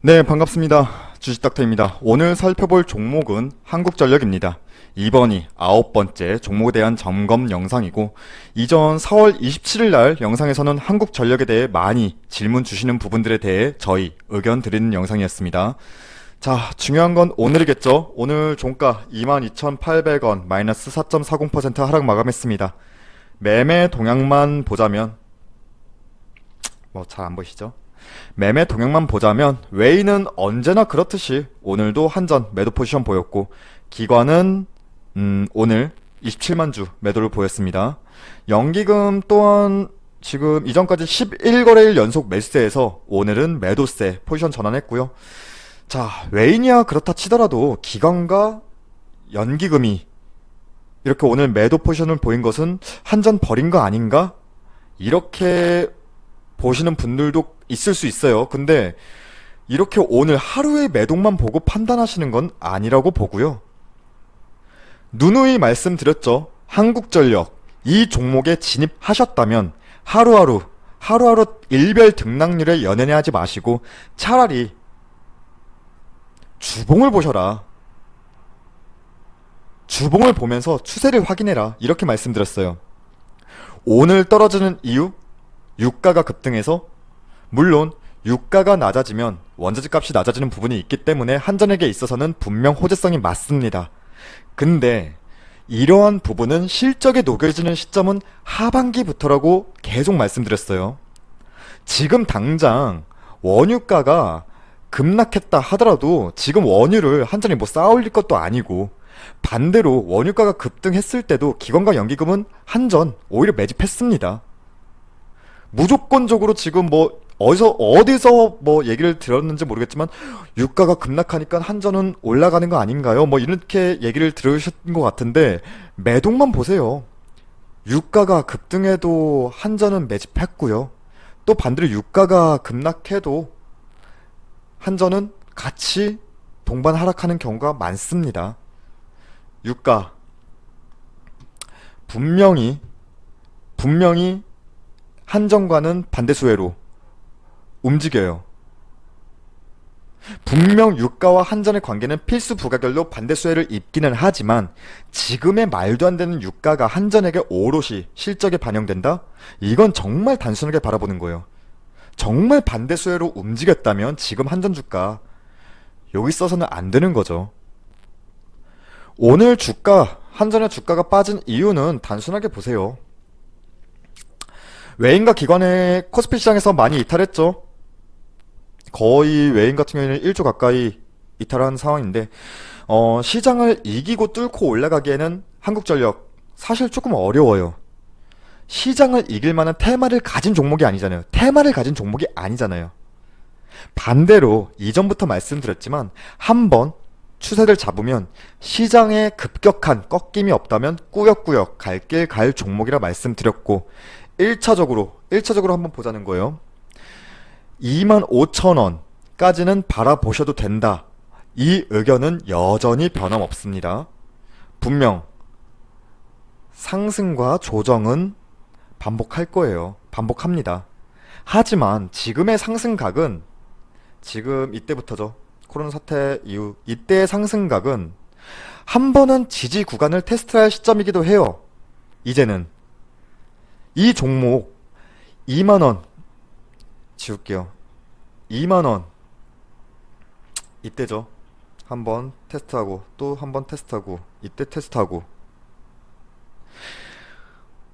네, 반갑습니다. 주식닥터입니다. 오늘 살펴볼 종목은 한국전력입니다. 이번이 9번째 종목에 대한 점검 영상이고, 이전 4월 27일 날 영상에서는 한국전력에 대해 많이 질문 주시는 부분들에 대해 저희 의견 드리는 영상이었습니다. 자, 중요한 건 오늘이겠죠. 오늘 종가 22,800원 마이너스 4.40% 하락 마감했습니다. 매매 동향만 보자면 잘 안 보이시죠? 매매 동향만 보자면 웨이는 언제나 그렇듯이 오늘도 한전 매도 포지션 보였고, 기관은 오늘 27만 주 매도를 보였습니다. 연기금 또한 지금 이전까지 11거래일 연속 매수세에서 오늘은 매도세 포지션 전환했고요. 자, 웨이냐 그렇다 치더라도 기관과 연기금이 이렇게 오늘 매도 포지션을 보인 것은 한전 버린 거 아닌가? 이렇게 보시는 분들도 있을 수 있어요. 근데 이렇게 오늘 하루의 매독만 보고 판단하시는 건 아니라고 보고요. 누누이 말씀드렸죠. 한국전력 이 종목에 진입하셨다면 하루하루 일별 등락률에 연연해하지 마시고 차라리 주봉을 보셔라. 주봉을 보면서 추세를 확인해라. 이렇게 말씀드렸어요. 오늘 떨어지는 이유? 유가가 급등해서, 물론 유가가 낮아지면 원자재 값이 낮아지는 부분이 있기 때문에 한전에게 있어서는 분명 호재성이 맞습니다. 근데 이러한 부분은 실적에 녹여지는 시점은 하반기부터라고 계속 말씀드렸어요. 지금 당장 원유가가 급락했다 하더라도 지금 원유를 한전이 쌓아올릴 것도 아니고, 반대로 원유가가 급등했을 때도 기관과 연기금은 한전 오히려 매집했습니다. 무조건적으로 지금 어디서 얘기를 들었는지 모르겠지만 유가가 급락하니까 한전은 올라가는 거 아닌가요? 이렇게 얘기를 들으신 것 같은데, 매독만 보세요. 유가가 급등해도 한전은 매집했고요. 또 반대로 유가가 급락해도 한전은 같이 동반 하락하는 경우가 많습니다. 유가 분명히 한전과는 반대 수혜로 움직여요. 분명 유가와 한전의 관계는 필수 부가결로 반대 수혜를 입기는 하지만, 지금의 말도 안 되는 유가가 한전에게 오롯이 실적에 반영된다? 이건 정말 단순하게 바라보는 거예요. 정말 반대 수혜로 움직였다면 지금 한전 주가 여기 있어서는 안 되는 거죠. 오늘 한전의 주가가 빠진 이유는 단순하게 보세요. 외인과 기관의 코스피 시장에서 많이 이탈했죠. 거의 외인 같은 경우에는 1조 가까이 이탈한 상황인데, 시장을 이기고 뚫고 올라가기에는 한국전력 사실 조금 어려워요. 시장을 이길 만한 테마를 가진 종목이 아니잖아요. 반대로 이전부터 말씀드렸지만 한번 추세를 잡으면 시장에 급격한 꺾임이 없다면 꾸역꾸역 갈 길 갈 종목이라 말씀드렸고, 1차적으로 한번 보자는 거예요. 25,000원까지는 바라보셔도 된다. 이 의견은 여전히 변함없습니다. 분명 상승과 조정은 반복할 거예요. 반복합니다. 하지만 지금의 상승각은, 지금 이때부터죠. 코로나 사태 이후 이때의 상승각은 한 번은 지지 구간을 테스트할 시점이기도 해요. 이제는 이 종목 2만원 지울게요. 2만원 이때죠. 한번 테스트하고 또 한번 테스트하고 이때 테스트하고,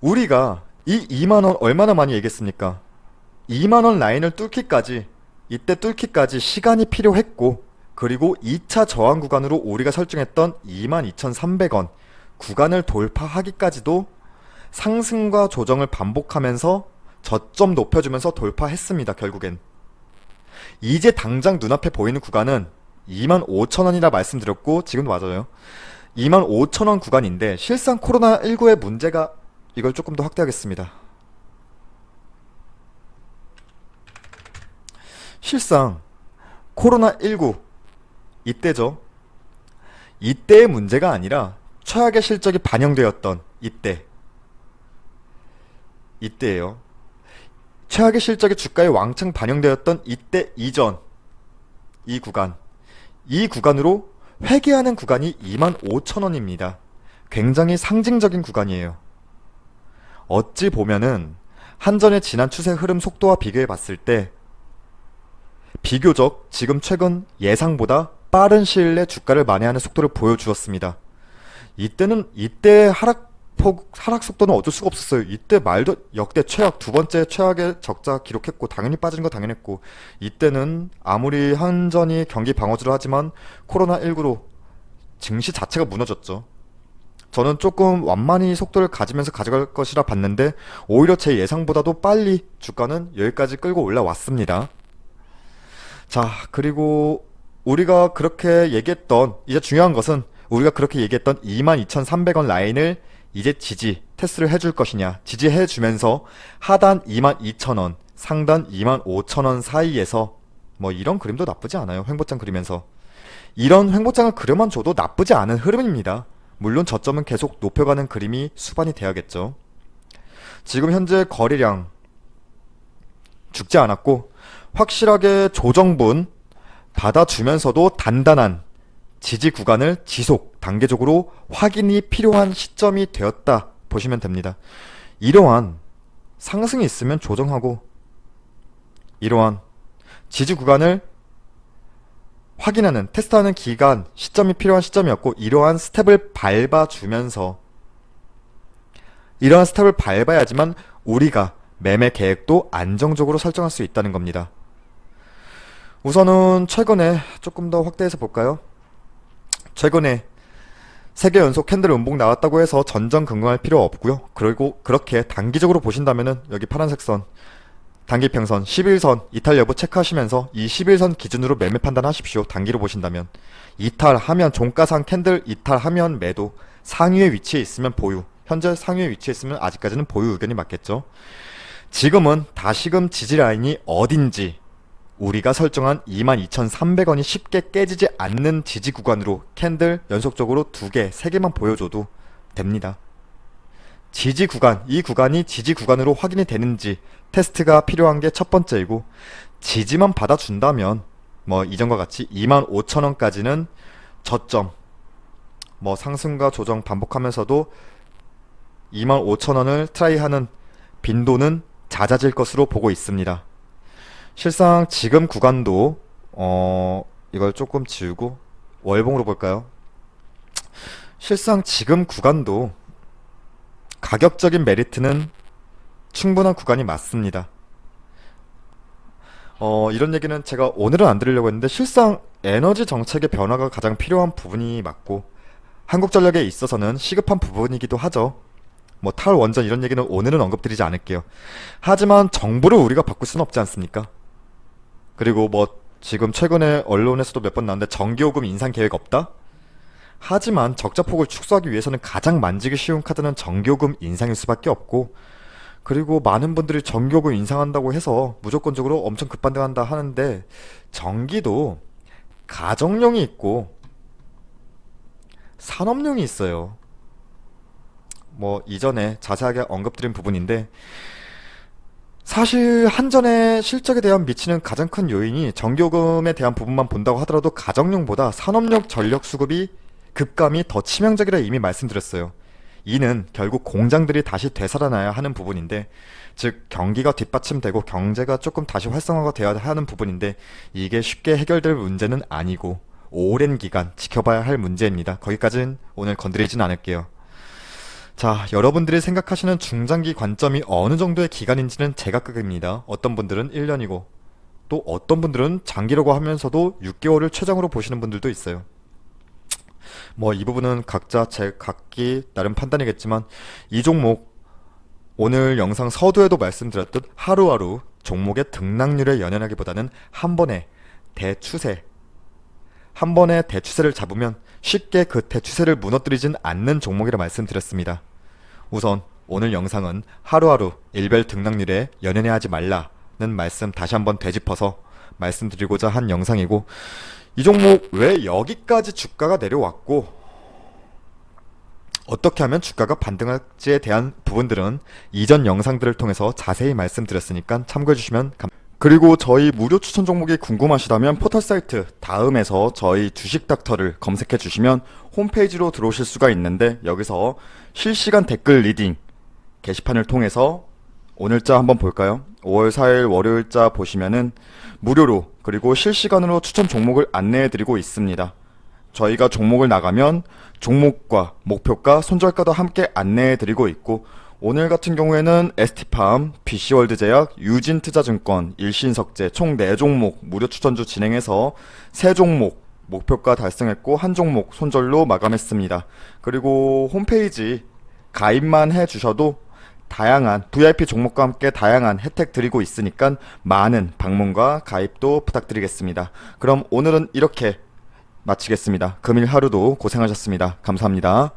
우리가 이 2만원 얼마나 많이 얘기했습니까? 2만원 라인을 이때 뚫기까지 시간이 필요했고, 그리고 2차 저항 구간으로 우리가 설정했던 22,300원 구간을 돌파하기까지도 상승과 조정을 반복하면서 저점 높여주면서 돌파했습니다. 결국엔 이제 당장 눈앞에 보이는 구간은 25,000원이라 말씀드렸고, 지금도 맞아요. 25,000원 구간인데, 실상 코로나19의 문제가, 이걸 조금 더 확대하겠습니다. 실상 코로나19 이때죠. 이때의 문제가 아니라 최악의 실적이 반영되었던 이때예요. 최악의 실적이 주가에 왕창 반영되었던 이때 이전 이 구간. 이 구간으로 회귀하는 구간이 25,000원입니다. 굉장히 상징적인 구간이에요. 어찌 보면은 한전의 지난 추세 흐름 속도와 비교해 봤을 때 비교적 지금 최근 예상보다 빠른 시일 내 주가를 만회하는 속도를 보여주었습니다. 이때 하락 속도는 어쩔 수가 없었어요. 이때 말도 역대 최악, 두 번째 최악의 적자 기록했고, 당연히 빠지는 거 당연했고, 이때는 아무리 한전이 경기 방어주를 하지만 코로나19로 증시 자체가 무너졌죠. 저는 조금 완만히 속도를 가지면서 가져갈 것이라 봤는데, 오히려 제 예상보다도 빨리 주가는 여기까지 끌고 올라왔습니다. 자, 그리고 우리가 그렇게 얘기했던, 이제 중요한 것은 우리가 그렇게 얘기했던 22,300원 라인을 이제 테스트를 해줄 것이냐. 지지해주면서 하단 22,000원, 상단 25,000원 사이에서 뭐 이런 그림도 나쁘지 않아요. 횡보장 그리면서. 이런 횡보장을 그려만 줘도 나쁘지 않은 흐름입니다. 물론 저점은 계속 높여가는 그림이 수반이 돼야겠죠. 지금 현재 거래량 죽지 않았고 확실하게 조정분 받아주면서도 단단한 지지 구간을 지속, 단계적으로 확인이 필요한 시점이 되었다 보시면 됩니다. 이러한 상승이 있으면 조정하고 이러한 지지 구간을 확인하는, 테스트하는 기간, 시점이 필요한 시점이었고 이러한 스텝을 밟아야지만 우리가 매매 계획도 안정적으로 설정할 수 있다는 겁니다. 우선은 최근에 조금 더 확대해서 볼까요? 최근에 3개 연속 캔들 음봉 나왔다고 해서 전전긍긍할 필요 없고요. 그리고 그렇게 단기적으로 보신다면은 여기 파란색 선, 단기평선, 11선 이탈 여부 체크하시면서 이 11선 기준으로 매매 판단하십시오. 단기로 보신다면 이탈하면 종가상 캔들 이탈하면 매도, 상위에 위치해 있으면 보유. 현재 상위에 위치해 있으면 아직까지는 보유 의견이 맞겠죠. 지금은 다시금 지지라인이 어딘지 우리가 설정한 22,300원이 쉽게 깨지지 않는 지지 구간으로 캔들 연속적으로 2개, 3개만 보여줘도 됩니다. 지지 구간, 이 구간이 지지 구간으로 확인이 되는지 테스트가 필요한 게 첫 번째이고, 지지만 받아준다면 뭐 이전과 같이 25,000원까지는 저점, 뭐 상승과 조정 반복하면서도 25,000원을 트라이하는 빈도는 잦아질 것으로 보고 있습니다. 실상 지금 구간도 이걸 조금 지우고 월봉으로 볼까요? 실상 지금 구간도 가격적인 메리트는 충분한 구간이 맞습니다. 이런 얘기는 제가 오늘은 안 드리려고 했는데 실상 에너지 정책의 변화가 가장 필요한 부분이 맞고 한국전력에 있어서는 시급한 부분이기도 하죠. 뭐 탈원전 이런 얘기는 오늘은 언급드리지 않을게요. 하지만 정부를 우리가 바꿀 수는 없지 않습니까? 그리고 뭐 지금 최근에 언론에서도 몇 번 나왔는데 전기요금 인상 계획 없다? 하지만 적자폭을 축소하기 위해서는 가장 만지기 쉬운 카드는 전기요금 인상일 수밖에 없고, 그리고 많은 분들이 전기요금 인상한다고 해서 무조건적으로 엄청 급반등한다 하는데 전기도 가정용이 있고 산업용이 있어요. 뭐 이전에 자세하게 언급드린 부분인데 사실 한전의 실적에 대한 미치는 가장 큰 요인이 전기요금에 대한 부분만 본다고 하더라도 가정용보다 산업용 전력 수급이 급감이 더 치명적이라 이미 말씀드렸어요. 이는 결국 공장들이 다시 되살아나야 하는 부분인데, 즉 경기가 뒷받침되고 경제가 조금 다시 활성화가 되어야 하는 부분인데 이게 쉽게 해결될 문제는 아니고 오랜 기간 지켜봐야 할 문제입니다. 거기까지는 오늘 건드리진 않을게요. 자, 여러분들이 생각하시는 중장기 관점이 어느 정도의 기간인지는 제각각입니다. 어떤 분들은 1년이고 또 어떤 분들은 장기라고 하면서도 6개월을 최장으로 보시는 분들도 있어요. 뭐 이 부분은 각자 각기 나름 판단이겠지만 이 종목 오늘 영상 서두에도 말씀드렸듯 하루하루 종목의 등락률에 연연하기보다는 한 번의 대추세를 잡으면 쉽게 그 대추세를 무너뜨리진 않는 종목이라 말씀드렸습니다. 우선 오늘 영상은 하루하루 일별 등락률에 연연해 하지 말라는 말씀 다시 한번 되짚어서 말씀드리고자 한 영상이고, 이 종목 왜 여기까지 주가가 내려왔고 어떻게 하면 주가가 반등할지에 대한 부분들은 이전 영상들을 통해서 자세히 말씀드렸으니까 참고해 주시면 그리고 저희 무료 추천 종목이 궁금하시다면 포털 사이트 다음에서 저희 주식 닥터를 검색해 주시면 홈페이지로 들어오실 수가 있는데, 여기서 실시간 댓글 리딩 게시판을 통해서 오늘자 한번 볼까요? 5월 4일 월요일자 보시면은 무료로 그리고 실시간으로 추천 종목을 안내해 드리고 있습니다. 저희가 종목을 나가면 종목과 목표가, 손절가도 함께 안내해 드리고 있고, 오늘 같은 경우에는 ST팜, BC월드제약, 유진투자증권, 일신석재 총 4종목 무료 추천주 진행해서 3종목 목표가 달성했고, 한 종목 손절로 마감했습니다. 그리고 홈페이지 가입만 해주셔도 다양한 VIP 종목과 함께 다양한 혜택 드리고 있으니까 많은 방문과 가입도 부탁드리겠습니다. 그럼 오늘은 이렇게 마치겠습니다. 금일 하루도 고생하셨습니다. 감사합니다.